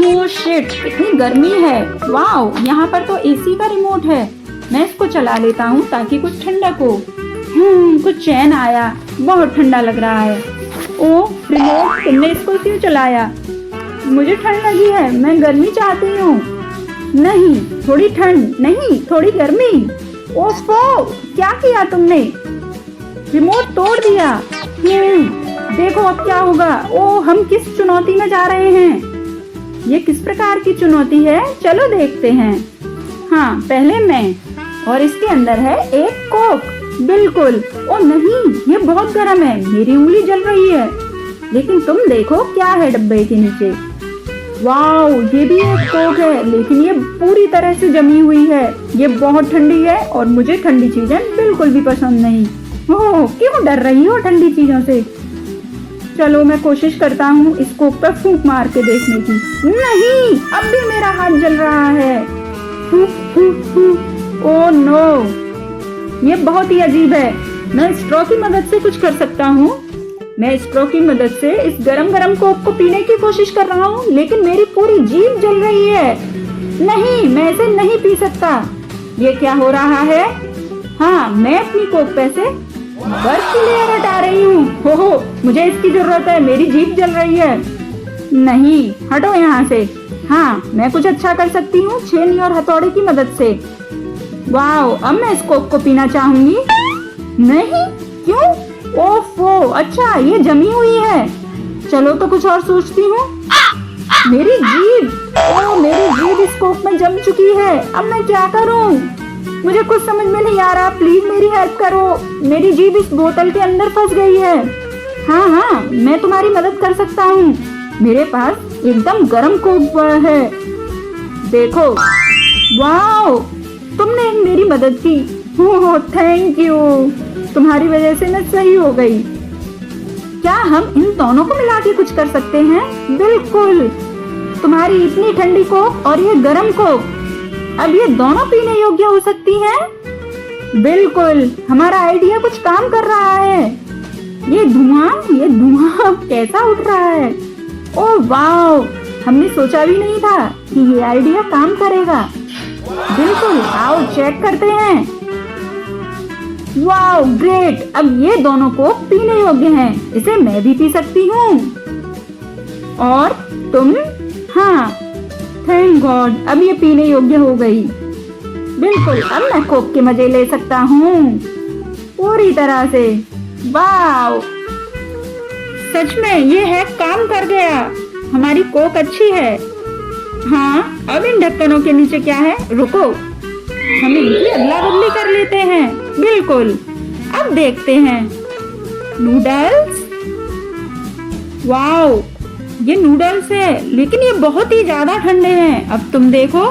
Oh shit, इतनी गर्मी है। वाओ, यहाँ पर तो एसी का रिमोट है। मैं इसको चला लेता हूँ ताकि कुछ ठंडक हो। कुछ चैन आया। बहुत ठंडा लग रहा है। ओह रिमोट, तुमने इसको क्यों चलाया? मुझे ठंड लगी है, मैं गर्मी चाहती हूँ। नहीं, थोड़ी ठंड नहीं, थोड़ी गर्मी। ओफो, क्या किया तुमने? रिमोट तोड़ दिया। देखो अब क्या होगा। ओह, हम किस चुनौती में जा रहे हैं? ये किस प्रकार की चुनौती है? चलो देखते हैं। हाँ, पहले मैं, और इसके अंदर है एक कोक। बिल्कुल। ओ नहीं, ये बहुत गर्म है, मेरी उंगली जल रही है। लेकिन तुम देखो क्या है डब्बे के नीचे। वाओ, ये भी एक कोक है, लेकिन ये पूरी तरह से जमी हुई है। ये बहुत ठंडी है और मुझे ठंडी चीजें बिल्कुल भी पसंद नहीं। ओह, क्यों डर रही हो ठंडी चीजों से? चलो मैं कोशिश करता हूँ इस कोक पर फूंक मार के देखने की। नहीं, अब भी मेरा हाथ जल रहा है। ओह नो, ये बहुत ही अजीब है। मैं स्ट्रॉ की मदद से कुछ कर सकता हूँ। मैं स्ट्रॉ की मदद से इस गरम गरम कोक को पीने की कोशिश कर रहा हूँ, लेकिन मेरी पूरी जीभ जल रही है। नहीं, मैं इसे नहीं पी सकता। ये क्या हो रहा है? हाँ, मैं अपनी कोक पे से बर्फ की लेयर हटा रही हूँ। हो, मुझे इसकी जरूरत है, मेरी जीभ जल रही है। नहीं, हटो यहाँ से। हाँ, मैं कुछ अच्छा कर सकती हूँ छेनी और हथौड़े की मदद से। वाओ, अब मैं इस कोक को पीना चाहूंगी। नहीं, क्यों? ओफो, अच्छा ये जमी हुई है। चलो तो कुछ और सोचती हूँ। मेरी जीभ, ओ मेरी जीभ इस कोक में जम चुकी है। अब मैं क्या करूँ? मुझे कुछ समझ में नहीं आ रहा। प्लीज मेरी हेल्प करो। मेरी जीभ इस बोतल के अंदर फंस गई है। हाँ, मैं तुम्हारी मदद कर सकता हूँ। मेरे पास एकदम गर्म कोक है, देखो। वाओ, तुमने मेरी मदद की। ओह थैंक यू, तुम्हारी वजह से मैं सही हो गई। क्या हम इन दोनों को मिला के कुछ कर सकते हैं? बिल्कुल। तुम्हारी इतनी ठंडी कोक और ये गर्म कोक, अब ये दोनों पीने योग्य हो सकती हैं। बिल्कुल, हमारा आइडिया कुछ काम कर रहा है। ये धुआं कैसा उठ रहा है? ओह वाओ, हमने सोचा भी नहीं था कि ये आइडिया काम करेगा। बिल्कुल, आओ चेक करते हैं। वाओ ग्रेट, अब ये दोनों को पीने योग्य हैं। इसे मैं भी पी सकती हूँ। और तुम? हाँ, थैंक गॉड, अब ये पीने योग्य हो गई। बिल्कुल, अब मैं कोक के मजे ले सकता हूँ पूरी तरह से। वाओ, सच में ये हैक काम कर गया। हमारी कोक अच्छी है। हाँ, अब इन ढक्कनों के नीचे क्या है? रुको, हम इनकी अदला बदली कर लेते हैं। बिल्कुल, अब देखते हैं। नूडल्स। वाओ, ये नूडल्स है, लेकिन ये बहुत ही ज्यादा ठंडे हैं। अब तुम देखो।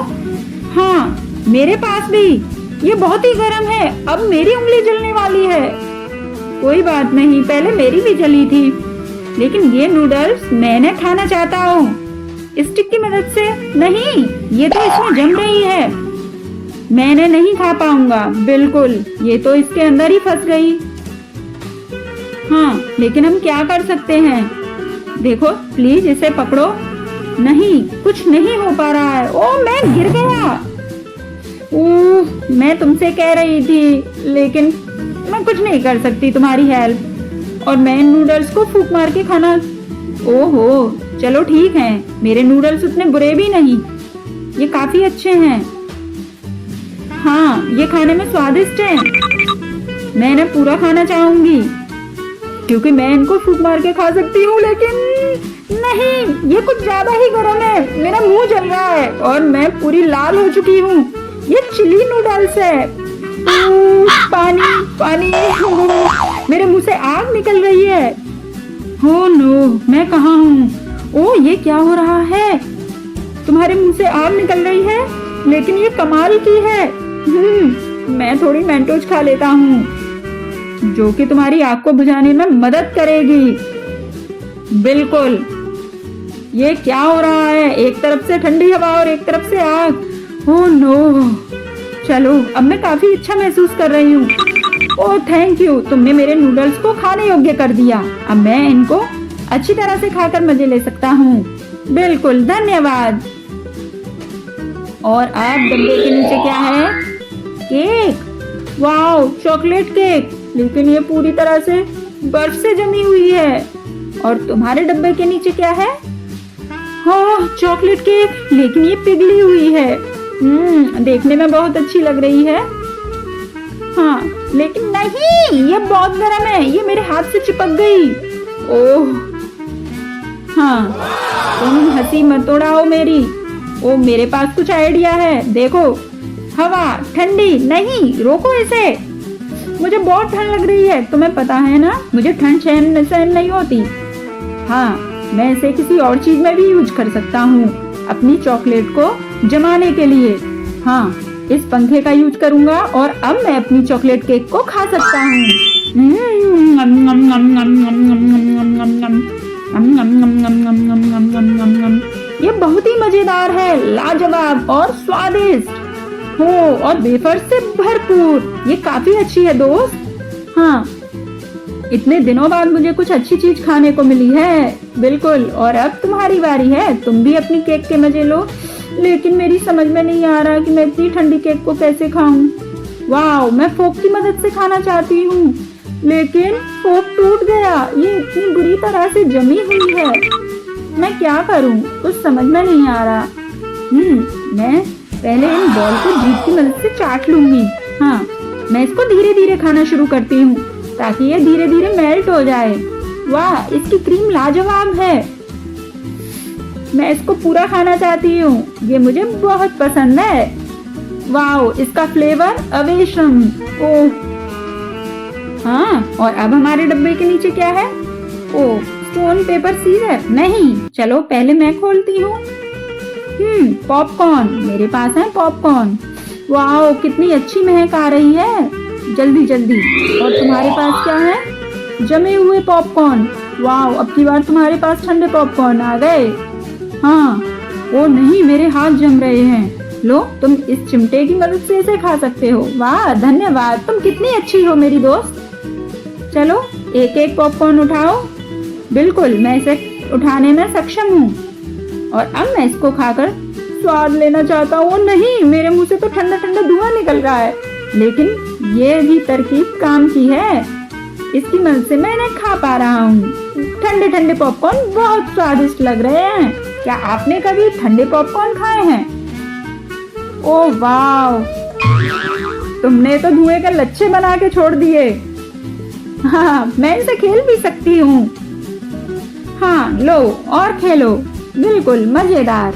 हाँ, मेरे पास भी ये बहुत ही गर्म है। अब मेरी उंगली जलने वाली है। कोई बात नहीं, पहले मेरी भी जली थी, लेकिन ये नूडल्स मैंने खाना चाहता हूँ स्टिक की मदद से। नहीं, ये तो इसमें जम रही है, मैंने नहीं खा पाऊंगा। बिल्कुल, ये तो इसके अंदर ही फंस गई। हाँ, लेकिन हम क्या कर सकते हैं? देखो, प्लीज इसे पकड़ो। नहीं, कुछ नहीं हो पा रहा है। ओह, मैं गिर गया। मैं तुमसे कह रही थी, लेकिन मैं कुछ नहीं कर सकती तुम्हारी हेल्प। और मैं नूडल्स को फूंक मार के खाना। ओहो, चलो ठीक है, मेरे नूडल्स उतने बुरे भी नहीं, ये काफी अच्छे हैं। हाँ, ये खाने में स्वादिष्ट है। मैं इन्हें पूरा खाना चाहूंगी, क्योंकि मैं इनको फूंक मार के खा सकती हूँ। लेकिन नहीं, ये कुछ ज्यादा ही गर्म है। मेरा मुंह जल रहा है और मैं पूरी लाल हो चुकी हूँ। ये चिली नूडल्स है। पानी पानी, मेरे मुंह से आग निकल रही है। हो नो, मैं कहाँ हूँ? ओह, ये क्या हो रहा है? तुम्हारे मुंह से आग निकल रही है, लेकिन ये कमाल की है। मैं थोड़ी मेंटोज खा लेता हूँ, जो कि तुम्हारी आग को बुझाने में मदद करेगी। बिल्कुल, ये क्या हो रहा है? एक तरफ से ठंडी हवा और एक तरफ से आग। ओह नो, चलो अब मैं काफी अच्छा महसूस कर रही हूँ। ओह थैंक यू, तुमने मेरे नूडल्स को खाने योग्य कर दिया। अब मैं इनको अच्छी तरह से खाकर मजे ले सकता हूँ। बिल्कुल, धन्यवाद। और अब डब्बे के नीचे क्या है? केक। Wow, chocolate cake. लेकिन ये पूरी तरह से बर्फ से जमी हुई है। और तुम्हारे डब्बे के नीचे क्या है? हाँ, चॉकलेट केक, लेकिन ये पिघली हुई है। देखने में बहुत अच्छी लग रही है। हाँ, लेकिन नहीं, ये बहुत गर्म है, ये मेरे हाथ से चिपक गई। ओह, हाँ, तुम हंसी मत उड़ाओ मेरी। ओ, मेरे पास कुछ आइडिया है। देखो, हवा ठंडी नहीं, रोको इसे। मुझे बहुत ठंड लग रही है, तुम्हें पता है ना, मुझे ठंड सहन नहीं होती। हाँ, मैं इसे किसी और चीज में भी यूज कर सकता हूँ, अपनी चॉकलेट को जमाने के लिए। हाँ, इस पंखे का यूज करूंगा और अब मैं अपनी चॉकलेट केक को खा सकता हूँ। ये बहुत ही मजेदार है, लाजवाब और स्वादिष्ट हो, और वेफर से भरपूर। ये काफी अच्छी है दोस्त। हाँ, इतने दिनों बाद मुझे कुछ अच्छी चीज खाने को मिली है। बिल्कुल, और अब तुम्हारी बारी है, तुम भी अपनी केक के मजे लो। लेकिन मेरी समझ में नहीं आ रहा कि मैं इतनी ठंडी केक को कैसे खाऊं। वाह, मैं फोक की मदद से खाना चाहती हूँ, लेकिन फोक टूट गया। ये इतनी बुरी तरह से जमी हुई है। मैं क्या करूं, कुछ समझ में नहीं आ रहा। मैं पहले इन बॉल को जीभ की मदद से चाट लूंगी। हाँ, मैं इसको धीरे धीरे खाना शुरू करती हूँ ताकि ये धीरे धीरे मेल्ट हो जाए। वाह, इसकी क्रीम लाजवाब है। मैं इसको पूरा खाना चाहती हूँ, ये मुझे बहुत पसंद है। वाह, इसका फ्लेवर अवेशम। ओह, हाँ, और अब हमारे डब्बे के नीचे क्या है? ओह, स्टोन पेपर सीजर। नहीं, चलो पहले मैं खोलती हूँ। पॉपकॉर्न, मेरे पास है पॉपकॉर्न। वाह, कितनी अच्छी महक आ रही है। जल्दी जल्दी। और तुम्हारे पास क्या है? जमे हुए पॉपकॉर्न। वाह, अब की बार तुम्हारे पास ठंडे पॉपकॉर्न आ गए। हाँ, ओ नहीं, मेरे हाथ जम रहे हैं। लो, तुम इस चिमटे की मदद से इसे खा सकते हो। वाह, धन्यवाद, तुम कितनी अच्छी हो मेरी दोस्त। चलो, एक एक पॉपकॉर्न उठाओ। बिल्कुल, मैं इसे उठाने में सक्षम हूँ, और अब मैं इसको खाकर स्वाद लेना चाहता हूँ। नहीं, मेरे मुंह से तो ठंडा ठंडा धुआं निकल रहा है, लेकिन ये भी तरकीब काम की है। इसकी मदद से मैं इन्हें खा पा रहा हूँ। ठंडे ठंडे पॉपकॉर्न बहुत स्वादिष्ट लग रहे हैं। क्या आपने कभी ठंडे पॉपकॉर्न खाए हैं? ओह वाह, तुमने तो धुएं के लच्छे बना के छोड़ दिए। हाँ, मैं इसे खेल भी सकती हूँ। हाँ, लो और खेलो। बिल्कुल मजेदार।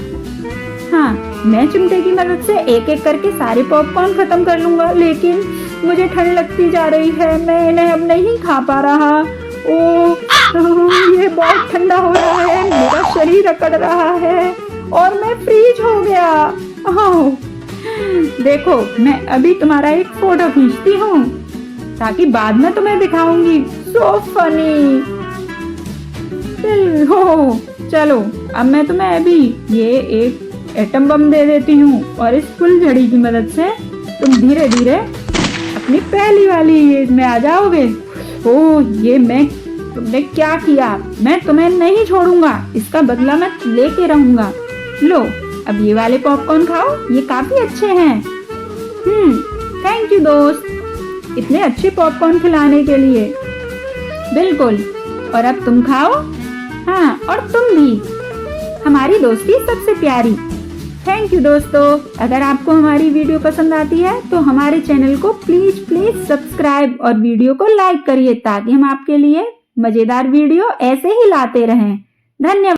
हाँ, मैं चिमटे की मदद से एक एक करके सारे पॉपकॉर्न खत्म कर लूंगा, लेकिन मुझे ठंड लगती जा रही है, मैं इन्हें अब नहीं खा पा रहा। ओह, ये बहुत ठंडा हो रहा है, मेरा शरीर अकड़ रहा है और मैं फ्रीज हो गया। ओह, देखो, मैं अभी तुम्हारा एक फोटो खींचती हूँ ताकि बाद में तुम्हें दिखाऊंगी। So funny. हो, चलो, अब मैं तुम्हें अभी ये एक एटम बम दे देती हूँ, और इस फुलझड़ी की मदद से तुम धीरे धीरे अपनी पहली वाली एज में आ जाओगे। ओह, ये तुमने क्या किया? मैं तुम्हें नहीं छोड़ूंगा, इसका बदला मैं लेके रहूंगा। लो, अब ये वाले पॉपकॉर्न खाओ, ये काफी अच्छे हैं। थैंक यू दोस्त, इतने अच्छे पॉपकॉर्न खिलाने के लिए। बिल्कुल, और अब तुम खाओ। हाँ, और तुम भी, हमारी दोस्ती सबसे प्यारी। थैंक यू दोस्तों। अगर आपको हमारी वीडियो पसंद आती है तो हमारे चैनल को प्लीज सब्सक्राइब और वीडियो को लाइक करिए, ताकि हम आपके लिए मजेदार वीडियो ऐसे ही लाते रहें। धन्यवाद।